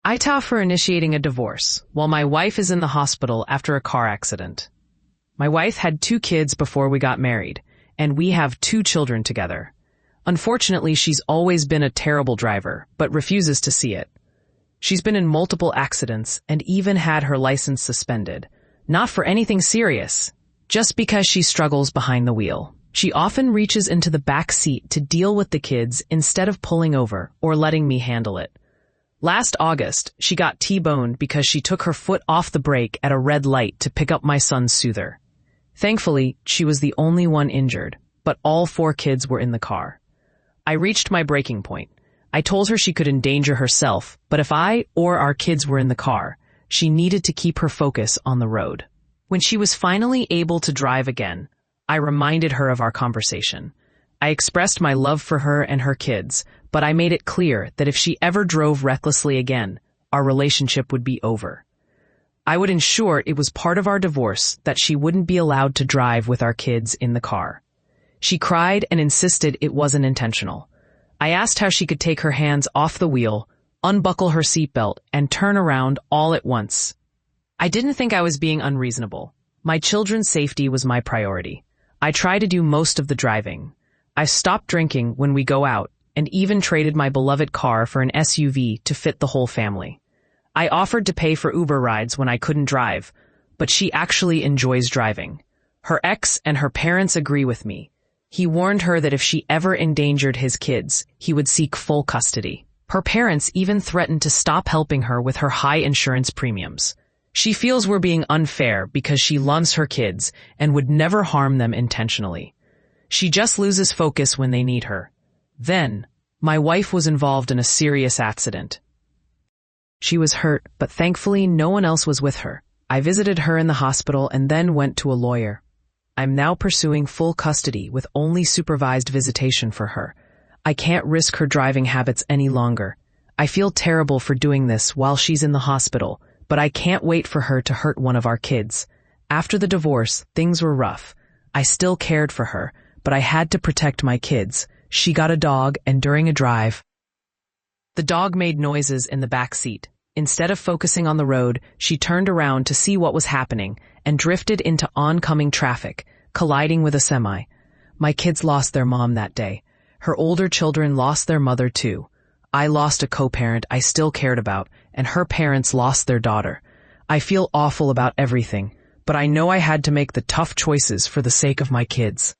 AITAH for initiating a divorce, while my wife is in the hospital after a car accident. My wife had 2 kids before we got married, and we have 2 children together. Unfortunately, she's always been a terrible driver, but refuses to see it. She's been in multiple accidents and even had her license suspended. Not for anything serious, just because she struggles behind the wheel. She often reaches into the back seat to deal with the kids instead of pulling over or letting me handle it. Last August, she got T-boned because she took her foot off the brake at a red light to pick up my son's soother. Thankfully, she was the only one injured, but all 4 kids were in the car. I reached my breaking point. I told her she could endanger herself, but if I or our kids were in the car, she needed to keep her focus on the road. When she was finally able to drive again, I reminded her of our conversation. I expressed my love for her and her kids, but I made it clear that if she ever drove recklessly again, our relationship would be over. I would ensure it was part of our divorce that she wouldn't be allowed to drive with our kids in the car. She cried and insisted it wasn't intentional. I asked how she could take her hands off the wheel, unbuckle her seatbelt, and turn around all at once. I didn't think I was being unreasonable. My children's safety was my priority. I try to do most of the driving. I stopped drinking when we go out, and even traded my beloved car for an SUV to fit the whole family. I offered to pay for Uber rides when I couldn't drive, but she actually enjoys driving. Her ex and her parents agree with me. He warned her that if she ever endangered his kids, he would seek full custody. Her parents even threatened to stop helping her with her high insurance premiums. She feels we're being unfair because she loves her kids and would never harm them intentionally. She just loses focus when they need her. Then, my wife was involved in a serious accident. She was hurt, but thankfully no one else was with her. I visited her in the hospital and then went to a lawyer. I'm now pursuing full custody with only supervised visitation for her. I can't risk her driving habits any longer. I feel terrible for doing this while she's in the hospital, but I can't wait for her to hurt one of our kids. After the divorce, things were rough. I still cared for her, but I had to protect my kids. She got a dog, and during a drive, the dog made noises in the back seat. Instead of focusing on the road, she turned around to see what was happening and drifted into oncoming traffic, colliding with a semi. My kids lost their mom that day. Her older children lost their mother too. I lost a co-parent I still cared about, and her parents lost their daughter. I feel awful about everything, but I know I had to make the tough choices for the sake of my kids.